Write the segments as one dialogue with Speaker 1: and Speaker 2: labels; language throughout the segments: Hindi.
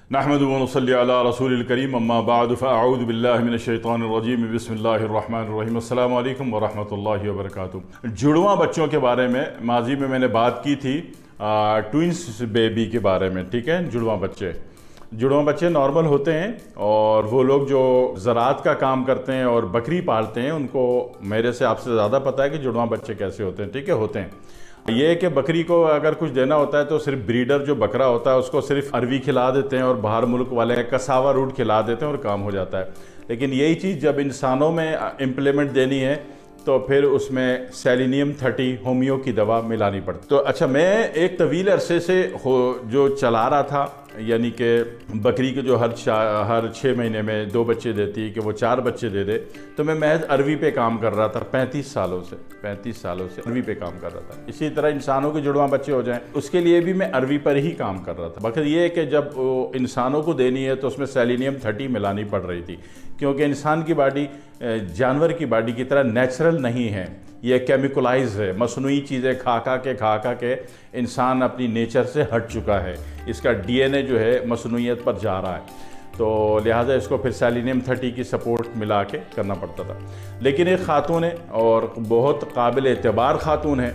Speaker 1: नहमदुहु व नसल्ली अला रसूलिल करीम अम्मा बाद फ़अऊज़ु बिल्लाहि मिनश शैतानिर रजीम बिस्मिल्लाहिर रहमानिर रहीम अस्सलामु अलैकुम व रहमतुल्लाहि व बरकातुहू। जुड़वां बच्चों के बारे में माजी में मैंने बात की थी, ट्विंस बेबी के बारे में। ठीक है, जुड़वां बच्चे नॉर्मल होते हैं और वो लोग जो ज़राअत का काम करते हैं और बकरी पालते हैं उनको मेरे से आपसे ज़्यादा पता है कि जुड़वां बच्चे कैसे होते हैं। ठीक है, होते हैं ये कि बकरी को अगर कुछ देना होता है तो सिर्फ ब्रीडर जो बकरा होता है उसको सिर्फ अरवी खिला देते हैं और बाहर मुल्क वाले कसावा रूट खिला देते हैं और काम हो जाता है। लेकिन यही चीज़ जब इंसानों में इम्प्लीमेंट देनी है तो फिर उसमें सेलेनियम 30 होमियो की दवा मिलानी पड़ती। तो अच्छा, मैं एक तवील अरसे से जो चला रहा था, यानी कि बकरी के जो हर 6 महीने में 2 बच्चे देती है कि वो 4 बच्चे दे दे, तो मैं महज अरवी पे काम कर रहा था 35 सालों से अरवी पे काम कर रहा था। इसी तरह इंसानों के जुड़वां बच्चे हो जाएं उसके लिए भी मैं अरवी पर ही काम कर रहा था। बकर ये है कि जब इंसानों को देनी है तो उसमें सेलेनियम 30 मिलानी पड़ रही थी, क्योंकि इंसान की बॉडी जानवर की बॉडी की तरह नेचुरल नहीं है, ये केमिकलाइज है। मसनूई चीज़ें खा के इंसान अपनी नेचर से हट चुका है, इसका डीएनए जो है मसनूइयत पर जा रहा है, तो लिहाजा इसको फिर सेलेनियम 30 की सपोर्ट मिला के करना पड़ता था। लेकिन एक खातून है और बहुत काबिल एतबार खातून है,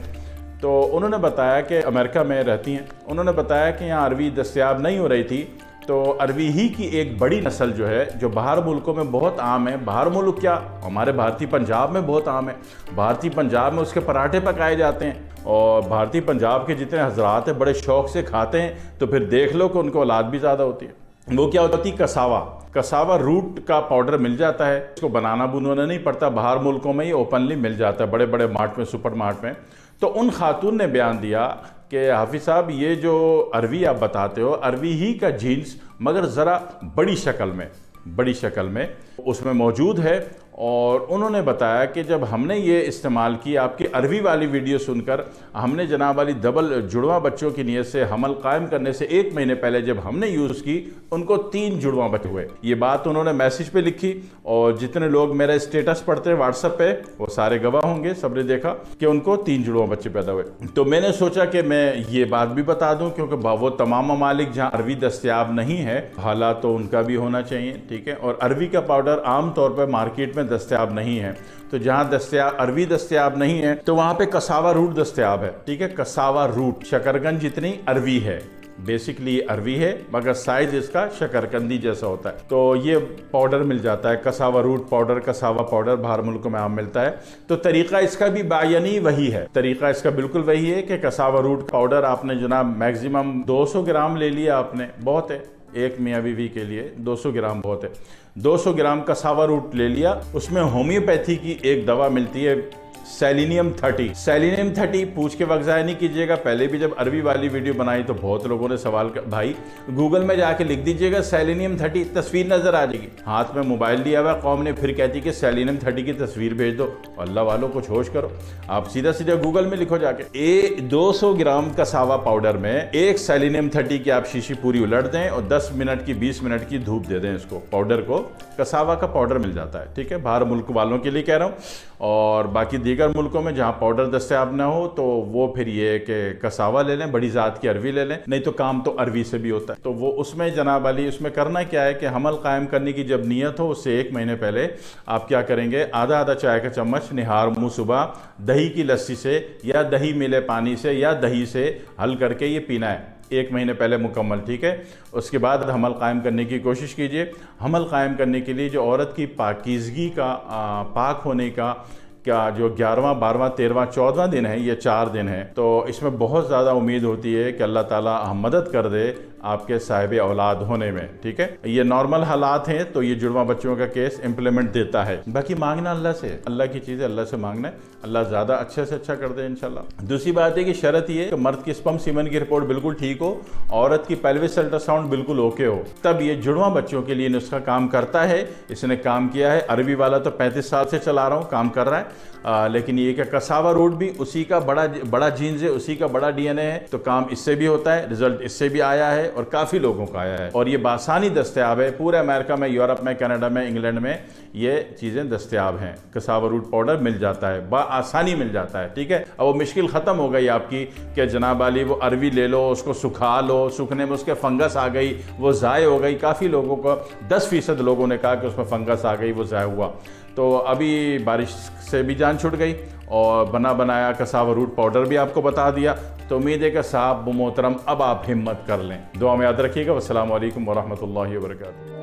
Speaker 1: तो उन्होंने बताया कि अमेरिका में रहती हैं, उन्होंने बताया कि यहाँ अरवी दस्तयाब नहीं हो रही थी, तो अरवी ही की एक बड़ी नस्ल जो है जो बाहर मुल्कों में बहुत आम है। बाहर मुल्क क्या, हमारे भारतीय पंजाब में बहुत आम है। भारतीय पंजाब में उसके पराठे पकाए जाते हैं और भारतीय पंजाब के जितने हजरात हैं बड़े शौक से खाते हैं, तो फिर देख लो कि उनको औलाद भी ज़्यादा होती है। वो क्या होती है, कसावा रूट का पाउडर मिल जाता है, उसको बनाना नहीं पड़ता, बाहर मुल्कों में ही ओपनली मिल जाता है बड़े बड़े मार्ट में, सुपर मार्ट में। तो उन खातून ने बयान दिया कि हाफिज़ साहब ये जो अरवी आप बताते हो, अरवी ही का जीन्स मगर ज़रा बड़ी शक्ल में उसमें मौजूद है। और उन्होंने बताया कि जब हमने ये इस्तेमाल की, आपकी अरवी वाली वीडियो सुनकर, हमने जनाब वाली डबल जुड़वां बच्चों की नीयत से हमल कायम करने से 1 महीने पहले जब हमने यूज़ की, उनको 3 जुड़वां बच्चे हुए। ये बात उन्होंने मैसेज पे लिखी और जितने लोग मेरा स्टेटस पढ़ते हैं व्हाट्सएप पे वो सारे गवाह होंगे, सबने देखा कि उनको 3 जुड़वां बच्चे पैदा हुए। तो मैंने सोचा कि मैं ये बात भी बता दूं, क्योंकि वो तमाम ममालिक जहाँ अरवी दस्तयाब नहीं है, हालात तो उनका भी होना चाहिए। ठीक है, और अरवी का पाउडर आम तौर पर मार्केट में दस्तयाब नहीं है, तो जहाँ अरवी दस्तयाब नहीं है तो वहाँ पे कसावा रूट दस्तयाब है। ठीक है, कसावा रूट शकरकंद जितनी अरवी है, बेसिकली अरवी है मगर साइज इसका शकरकंदी जैसा होता है। तो ये पाउडर मिल जाता है, cassava root powder, cassava powder बाहर मुल्कों में आम मिलता है। तो तरीका इसका भी बायनी वही है, तरीका इसका बिल्कुल वही है कि कसावा रूट पाउडर आपने जनाब मैक्सिमम 200 ग्राम ले लिया आपने, बहुत है, एक मियाँ बीवी के लिए 200 ग्राम बहुत है। 200 ग्राम कसावा रूट ले लिया, उसमें होम्योपैथी की एक दवा मिलती है सेलेनियम 30 पूछ के वक्त ज़ाया नहीं कीजिएगा। पहले भी जब अरवी वाली वीडियो बनाई तो बहुत लोगों ने सवाल कर, भाई गूगल में जाके लिख दीजिएगा सेलेनियम 30, तस्वीर नज़र आ जाएगी। हाथ में मोबाइल दिया हुआ कौम ने, फिर कहती कि सेलेनियम 30 की तस्वीर भेज दो। अल्लाह वालों कुछ होश करो, आप सीधा गूगल में लिखो जाके 200 ग्राम कसावा पाउडर में एक सेलेनियम 30 की आप शीशी पूरी उलट दें और 10 मिनट की 20 मिनट की धूप दे दें इसको, पाउडर को। कसावा का पाउडर मिल जाता है। ठीक है, बाहर मुल्क वालों के लिए कह रहा हूँ, और बाकी दीगर मुल्कों में जहाँ पाउडर दस्तयाब ना हो तो वो फिर ये कि कसावा ले लें, बड़ी ज़ात की अरवी ले लें, नहीं तो काम तो अरवी से भी होता है। तो वो उसमें जनाब अली, उसमें करना क्या है कि हमल कायम करने की जब नीयत हो उससे 1 महीने पहले आप क्या करेंगे, आधा चाय का चम्मच निहार मुँह सुबह दही की लस्सी से या दही मिले पानी से या दही से हल करके ये पीना है 1 महीने पहले मुकम्मल। ठीक है, उसके बाद हमल कायम करने की कोशिश कीजिए। हमल कायम करने के लिए जो औरत की पाकीज़गी का, पाक होने का जो 11वां 12वां 13वां 14वां दिन है, ये 4 दिन है, तो इसमें बहुत ज़्यादा उम्मीद होती है कि अल्लाह ताला मदद कर दे आपके साहिब औलाद होने में। ठीक है, ये नॉर्मल हालात हैं तो ये जुड़वां बच्चों का केस इम्प्लीमेंट देता है। बाकी मांगना अल्लाह से, अल्लाह की चीज़ें अल्लाह से मांगना है, अल्लाह ज़्यादा अच्छे से अच्छा कर दे इंशाल्लाह। दूसरी बात है कि शर्त ये कि मर्द की स्पर्म सीमेन की रिपोर्ट बिल्कुल ठीक हो, औरत की पेल्विस अल्ट्रासाउंड बिल्कुल ओके हो, तब ये जुड़वां बच्चों के लिए नुस्खा काम करता है। इसने काम किया है, अरबी वाला तो 35 साल से चला रहा हूँ, काम कर रहा है। लेकिन ये कि कसावा रूट भी उसी का बड़ा जीन्स है, उसी का बड़ा डीएनए है, तो काम इससे भी होता है, रिजल्ट इससे भी आया है और काफ़ी लोगों को आया है और ये बासानी दस्तयाब है। पूरे अमेरिका में, यूरोप में, कनाडा में, इंग्लैंड में ये चीज़ें दस्तयाब हैं। कसावा रूट पाउडर मिल जाता है, आसानी मिल जाता है। ठीक है, अब वो मुश्किल ख़त्म हो गई आपकी कि जनाब अली वो अरवी ले लो, उसको सुखा लो, सूखने में उसके फंगस आ गई, वो ज़ाय हो गई। काफ़ी लोगों को 10% लोगों ने कहा कि उसमें फंगस आ गई, वो ज़ाय हुआ। तो अभी बारिश से भी जान छूट गई और बना बनाया कसावा रूट पाउडर भी आपको बता दिया। तो उम्मीद है कि साहब मोहतरम अब आप हिम्मत कर लें। दुआ में याद रखिएगा। अस्सलामु अलैकुम वरहमतुल्लाहि वबरकातुहू।